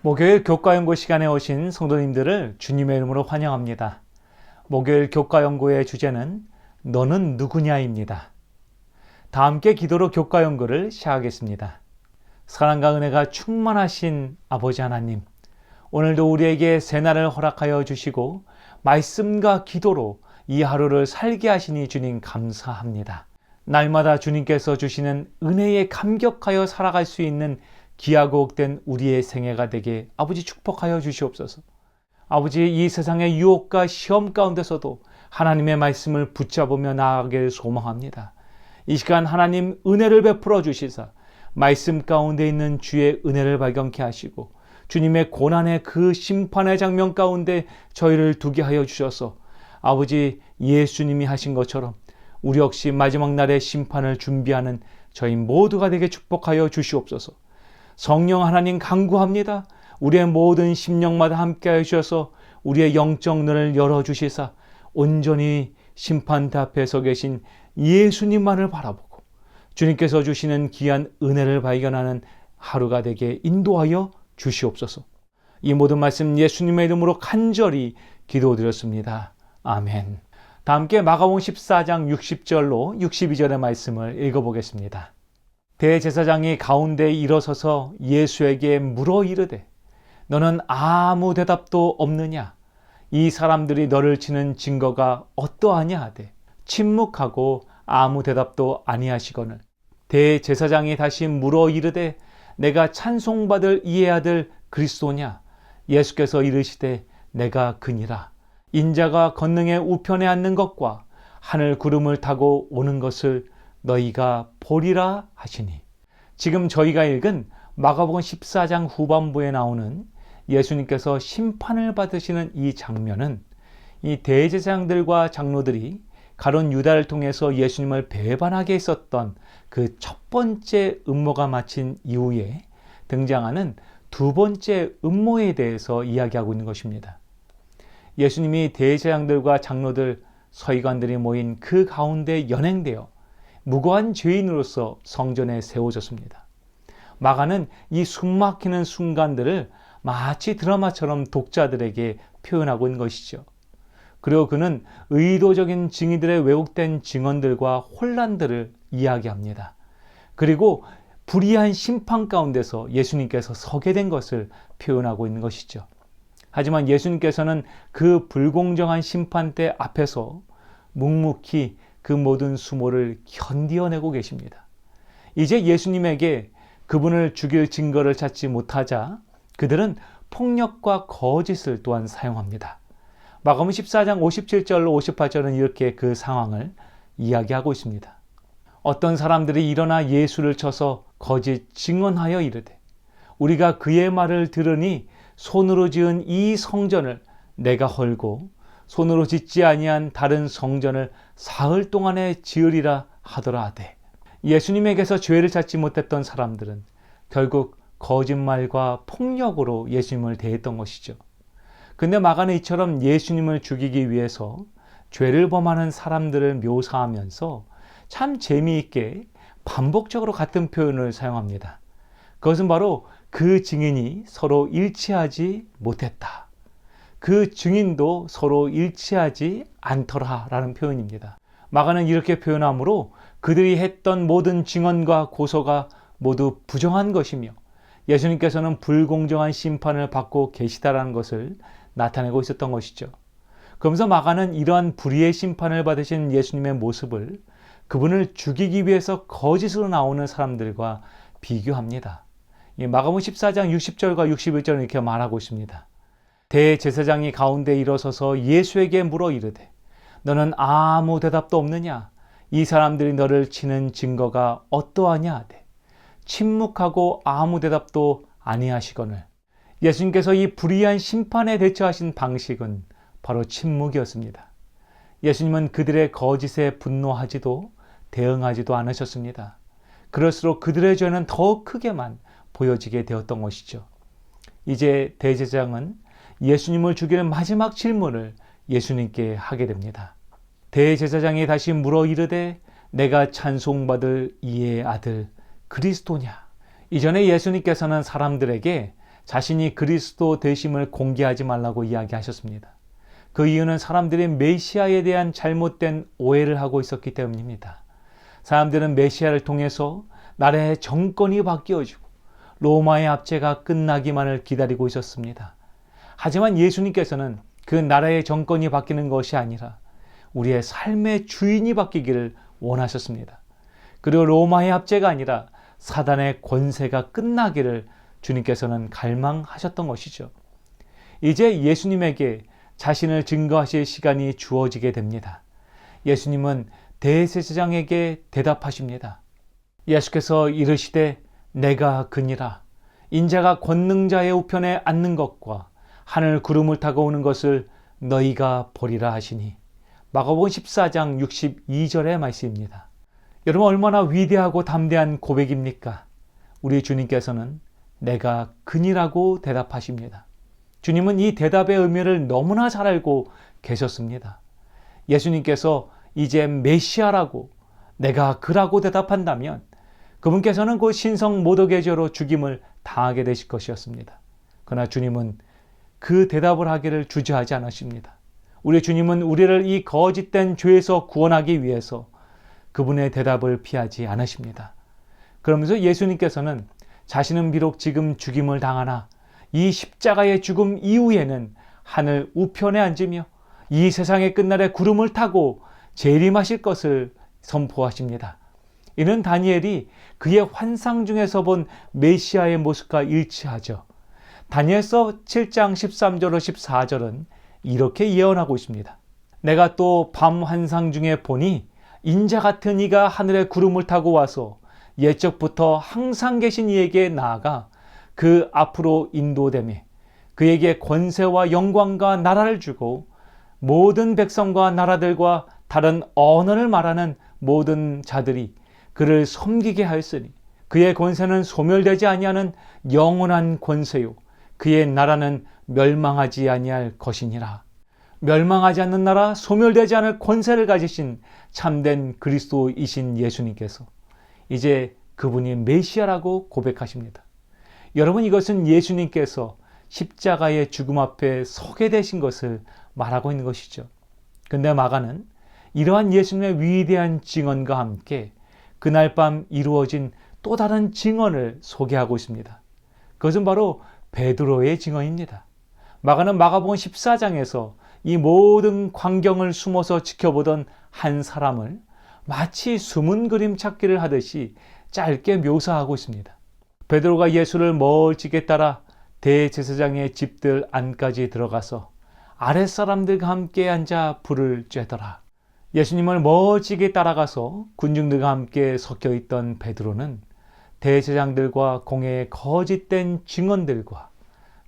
목요일 교과연구 시간에 오신 성도님들을 주님의 이름으로 환영합니다. 목요일 교과연구의 주제는 너는 누구냐입니다. 다 함께 기도로 교과연구를 시작하겠습니다. 사랑과 은혜가 충만하신 아버지 하나님, 오늘도 우리에게 새날을 허락하여 주시고 말씀과 기도로 이 하루를 살게 하시니 주님 감사합니다. 날마다 주님께서 주시는 은혜에 감격하여 살아갈 수 있는 귀하고 옥된 우리의 생애가 되게 아버지 축복하여 주시옵소서. 아버지, 이 세상의 유혹과 시험 가운데서도 하나님의 말씀을 붙잡으며 나아가기를 소망합니다. 이 시간 하나님 은혜를 베풀어 주시사 말씀 가운데 있는 주의 은혜를 발견케 하시고 주님의 고난의 그 심판의 장면 가운데 저희를 두게 하여 주셔서 아버지, 예수님이 하신 것처럼 우리 역시 마지막 날의 심판을 준비하는 저희 모두가 되게 축복하여 주시옵소서. 성령 하나님 간구합니다. 우리의 모든 심령마다 함께하여 주셔서 우리의 영적 눈을 열어주시사 온전히 심판대 앞에 서 계신 예수님만을 바라보고 주님께서 주시는 귀한 은혜를 발견하는 하루가 되게 인도하여 주시옵소서. 이 모든 말씀 예수님의 이름으로 간절히 기도드렸습니다. 아멘. 다 함께 마가복음 14장 60절로 62절의 말씀을 읽어보겠습니다. 대제사장이 가운데 일어서서 예수에게 물어 이르되 너는 아무 대답도 없느냐? 이 사람들이 너를 치는 증거가 어떠하냐 하되 침묵하고 아무 대답도 아니하시거늘 대제사장이 다시 물어 이르되 내가 찬송받을 이의 아들 그리스도냐? 예수께서 이르시되 내가 그니라. 인자가 권능의 우편에 앉는 것과 하늘 구름을 타고 오는 것을 너희가 보리라 하시니. 지금 저희가 읽은 마가복음 14장 후반부에 나오는 예수님께서 심판을 받으시는 이 장면은 이 대제사장들과 장로들이 가룟 유다를 통해서 예수님을 배반하게 했었던 그 첫 번째 음모가 마친 이후에 등장하는 두 번째 음모에 대해서 이야기하고 있는 것입니다. 예수님이 대제사장들과 장로들, 서기관들이 모인 그 가운데 연행되어 무고한 죄인으로서 성전에 세워졌습니다. 마가는 이 숨막히는 순간들을 마치 드라마처럼 독자들에게 표현하고 있는 것이죠. 그리고 그는 의도적인 증인들의 왜곡된 증언들과 혼란들을 이야기합니다. 그리고 불의한 심판 가운데서 예수님께서 서게 된 것을 표현하고 있는 것이죠. 하지만 예수님께서는 그 불공정한 심판대 앞에서 묵묵히 그 모든 수모를 견디어내고 계십니다. 이제 예수님에게 그분을 죽일 증거를 찾지 못하자 그들은 폭력과 거짓을 또한 사용합니다. 마가복음 14장 57절로 58절은 이렇게 그 상황을 이야기하고 있습니다. 어떤 사람들이 일어나 예수를 쳐서 거짓 증언하여 이르되 우리가 그의 말을 들으니 손으로 지은 이 성전을 내가 헐고 손으로 짓지 아니한 다른 성전을 사흘 동안에 지으리라 하더라 하되. 예수님에게서 죄를 찾지 못했던 사람들은 결국 거짓말과 폭력으로 예수님을 대했던 것이죠. 근데 마가는 이처럼 예수님을 죽이기 위해서 죄를 범하는 사람들을 묘사하면서 참 재미있게 반복적으로 같은 표현을 사용합니다. 그것은 바로 그 증인이 서로 일치하지 못했다. 그 증인도 서로 일치하지 않더라 라는 표현입니다. 마가는 이렇게 표현하므로 그들이 했던 모든 증언과 고소가 모두 부정한 것이며 예수님께서는 불공정한 심판을 받고 계시다라는 것을 나타내고 있었던 것이죠. 그러면서 마가는 이러한 불의의 심판을 받으신 예수님의 모습을 그분을 죽이기 위해서 거짓으로 나오는 사람들과 비교합니다. 마가복음 14장 60절과 61절은 이렇게 말하고 있습니다. 대제사장이 가운데 일어서서 예수에게 물어 이르되 너는 아무 대답도 없느냐? 이 사람들이 너를 치는 증거가 어떠하냐 하되 침묵하고 아무 대답도 아니하시거늘. 예수님께서 이 불의한 심판에 대처하신 방식은 바로 침묵이었습니다. 예수님은 그들의 거짓에 분노하지도 대응하지도 않으셨습니다. 그럴수록 그들의 죄는 더 크게만 보여지게 되었던 것이죠. 이제 대제사장은 예수님을 죽일 마지막 질문을 예수님께 하게 됩니다. 대제사장이 다시 물어 이르되 내가 찬송받을 이의 아들 그리스도냐? 이전에 예수님께서는 사람들에게 자신이 그리스도 되심을 공개하지 말라고 이야기하셨습니다. 그 이유는 사람들이 메시아에 대한 잘못된 오해를 하고 있었기 때문입니다. 사람들은 메시아를 통해서 나라의 정권이 바뀌어지고 로마의 압제가 끝나기만을 기다리고 있었습니다. 하지만 예수님께서는 그 나라의 정권이 바뀌는 것이 아니라 우리의 삶의 주인이 바뀌기를 원하셨습니다. 그리고 로마의 압제가 아니라 사단의 권세가 끝나기를 주님께서는 갈망하셨던 것이죠. 이제 예수님에게 자신을 증거하실 시간이 주어지게 됩니다. 예수님은 대제사장에게 대답하십니다. 예수께서 이르시되 내가 그니라. 인자가 권능자의 우편에 앉는 것과 하늘 구름을 타고 오는 것을 너희가 보리라 하시니. 마가복음 14장 62절의 말씀입니다. 여러분, 얼마나 위대하고 담대한 고백입니까? 우리 주님께서는 내가 그니라고 대답하십니다. 주님은 이 대답의 의미를 너무나 잘 알고 계셨습니다. 예수님께서 이제 메시아라고 내가 그라고 대답한다면 그분께서는 곧 신성 모독의 죄로 죽임을 당하게 되실 것이었습니다. 그러나 주님은 그 대답을 하기를 주저하지 않으십니다. 우리 주님은 우리를 이 거짓된 죄에서 구원하기 위해서 그분의 대답을 피하지 않으십니다. 그러면서 예수님께서는 자신은 비록 지금 죽임을 당하나 이 십자가의 죽음 이후에는 하늘 우편에 앉으며 이 세상의 끝날에 구름을 타고 재림하실 것을 선포하십니다. 이는 다니엘이 그의 환상 중에서 본 메시아의 모습과 일치하죠. 다니엘서 7장 13절로 14절은 이렇게 예언하고 있습니다. 내가 또 밤 환상 중에 보니 인자 같은 이가 하늘에 구름을 타고 와서 옛적부터 항상 계신 이에게 나아가 그 앞으로 인도되매 그에게 권세와 영광과 나라를 주고 모든 백성과 나라들과 다른 언어를 말하는 모든 자들이 그를 섬기게 하였으니 그의 권세는 소멸되지 아니하는 영원한 권세요 그의 나라는 멸망하지 아니할 것이니라. 멸망하지 않는 나라, 소멸되지 않을 권세를 가지신 참된 그리스도이신 예수님께서 이제 그분이 메시아라고 고백하십니다. 여러분, 이것은 예수님께서 십자가의 죽음 앞에 서게 되신 것을 말하고 있는 것이죠. 근데 마가는 이러한 예수님의 위대한 증언과 함께 그날 밤 이루어진 또 다른 증언을 소개하고 있습니다. 그것은 바로 베드로의 증언입니다. 마가는 마가복음 14장에서 이 모든 광경을 숨어서 지켜보던 한 사람을 마치 숨은 그림 찾기를 하듯이 짧게 묘사하고 있습니다. 베드로가 예수를 멀찍이 따라 대제사장의 집들 안까지 들어가서 아랫사람들과 함께 앉아 불을 쬐더라. 예수님을 멀찍이 따라가서 군중들과 함께 섞여 있던 베드로는 대제사장들과 공회의 거짓된 증언들과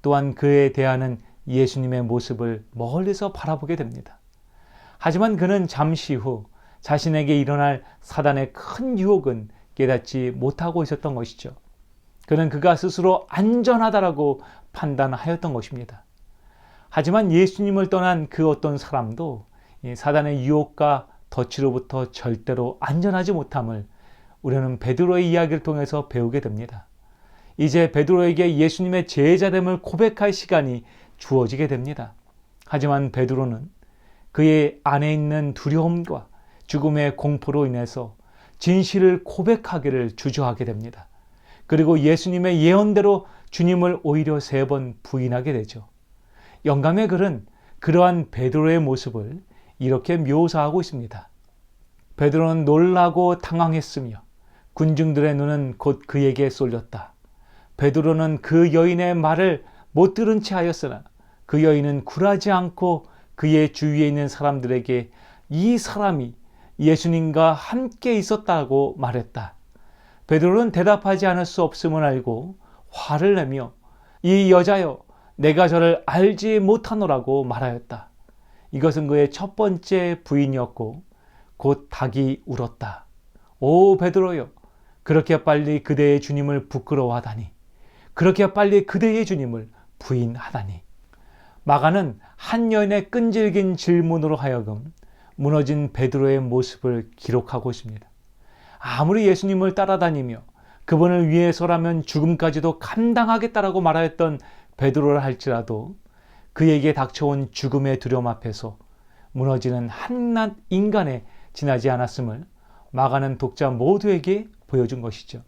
또한 그에 대하는 예수님의 모습을 멀리서 바라보게 됩니다. 하지만 그는 잠시 후 자신에게 일어날 사단의 큰 유혹은 깨닫지 못하고 있었던 것이죠. 그는 그가 스스로 안전하다라고 판단하였던 것입니다. 하지만 예수님을 떠난 그 어떤 사람도 사단의 유혹과 덫으로부터 절대로 안전하지 못함을 우리는 베드로의 이야기를 통해서 배우게 됩니다. 이제 베드로에게 예수님의 제자됨을 고백할 시간이 주어지게 됩니다. 하지만 베드로는 그의 안에 있는 두려움과 죽음의 공포로 인해서 진실을 고백하기를 주저하게 됩니다. 그리고 예수님의 예언대로 주님을 오히려 3번 부인하게 되죠. 영감의 글은 그러한 베드로의 모습을 이렇게 묘사하고 있습니다. 베드로는 놀라고 당황했으며 군중들의 눈은 곧 그에게 쏠렸다. 베드로는 그 여인의 말을 못 들은 채 하였으나 그 여인은 굴하지 않고 그의 주위에 있는 사람들에게 이 사람이 예수님과 함께 있었다고 말했다. 베드로는 대답하지 않을 수 없음을 알고 화를 내며 이 여자여 내가 저를 알지 못하노라고 말하였다. 이것은 그의 첫 번째 부인이었고 곧 닭이 울었다. 오 베드로여, 그렇게 빨리 그대의 주님을 부끄러워하다니, 그렇게 빨리 그대의 주님을 부인하다니. 마가는 한 여인의 끈질긴 질문으로 하여금 무너진 베드로의 모습을 기록하고 있습니다. 아무리 예수님을 따라다니며 그분을 위해서라면 죽음까지도 감당하겠다라고 말하였던 베드로라 할지라도 그에게 닥쳐온 죽음의 두려움 앞에서 무너지는 한낱 인간에 지나지 않았음을 마가는 독자 모두에게 보여준 것이죠.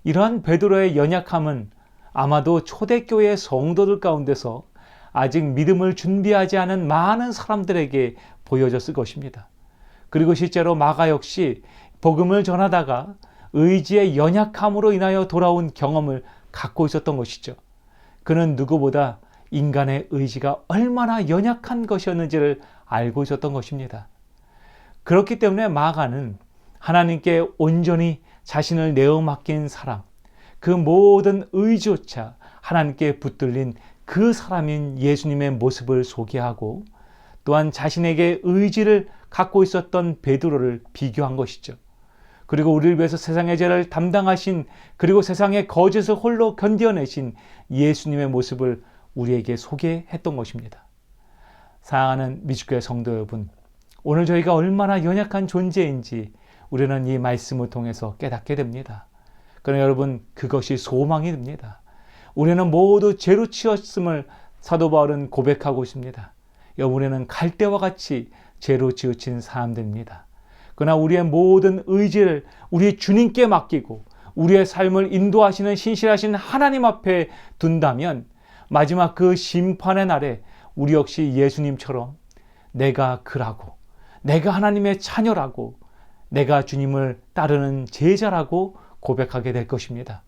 이러한 베드로의 연약함은 아마도 초대교회 성도들 가운데서 아직 믿음을 준비하지 않은 많은 사람들에게 보여졌을 것입니다. 그리고 실제로 마가 역시 복음을 전하다가 의지의 연약함으로 인하여 돌아온 경험을 갖고 있었던 것이죠. 그는 누구보다 인간의 의지가 얼마나 연약한 것이었는지를 알고 있었던 것입니다. 그렇기 때문에 마가는 하나님께 온전히 자신을 내어 맡긴 사람, 그 모든 의지조차 하나님께 붙들린 그 사람인 예수님의 모습을 소개하고 또한 자신에게 의지를 갖고 있었던 베드로를 비교한 것이죠. 그리고 우리를 위해서 세상의 죄를 담당하신, 그리고 세상의 거짓을 홀로 견뎌내신 예수님의 모습을 우리에게 소개했던 것입니다. 사랑하는 미주교회 성도 여러분, 오늘 저희가 얼마나 연약한 존재인지 우리는 이 말씀을 통해서 깨닫게 됩니다. 그러나 여러분, 그것이 소망이 됩니다. 우리는 모두 죄로 치였음을 사도 바울은 고백하고 있습니다. 우리는 갈대와 같이 죄로 치우친 사람들입니다. 그러나 우리의 모든 의지를 우리 주님께 맡기고 우리의 삶을 인도하시는 신실하신 하나님 앞에 둔다면 마지막 그 심판의 날에 우리 역시 예수님처럼 내가 그라고, 내가 하나님의 자녀라고, 내가 주님을 따르는 제자라고 고백하게 될 것입니다.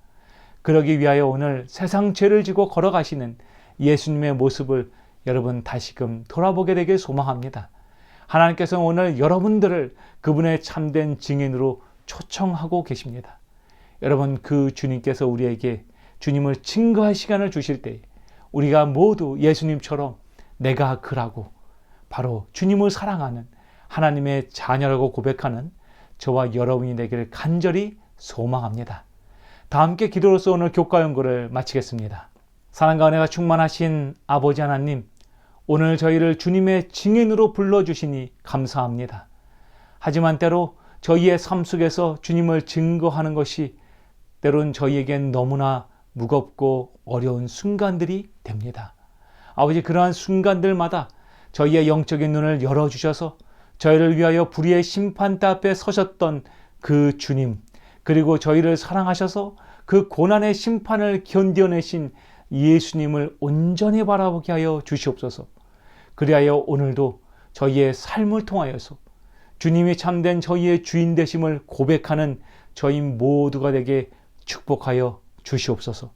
그러기 위하여 오늘 세상 죄를 지고 걸어가시는 예수님의 모습을 여러분 다시금 돌아보게 되길 소망합니다. 하나님께서 오늘 여러분들을 그분의 참된 증인으로 초청하고 계십니다. 여러분, 그 주님께서 우리에게 주님을 증거할 시간을 주실 때 우리가 모두 예수님처럼 내가 그라고, 바로 주님을 사랑하는 하나님의 자녀라고 고백하는 저와 여러분이 되기를 간절히 소망합니다. 다 함께 기도로서 오늘 교과 연구를 마치겠습니다. 사랑과 은혜가 충만하신 아버지 하나님, 오늘 저희를 주님의 증인으로 불러주시니 감사합니다. 하지만 때로 저희의 삶 속에서 주님을 증거하는 것이 때론 저희에겐 너무나 무겁고 어려운 순간들이 됩니다. 아버지, 그러한 순간들마다 저희의 영적인 눈을 열어주셔서 저희를 위하여 불의의 심판대 앞에 서셨던 그 주님, 그리고 저희를 사랑하셔서 그 고난의 심판을 견뎌내신 예수님을 온전히 바라보게 하여 주시옵소서. 그리하여 오늘도 저희의 삶을 통하여서 주님이 참된 저희의 주인 되심을 고백하는 저희 모두가 되게 축복하여 주시옵소서.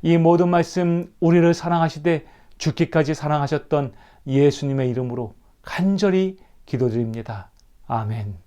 이 모든 말씀 우리를 사랑하시되 죽기까지 사랑하셨던 예수님의 이름으로 간절히 기도드립니다. 아멘.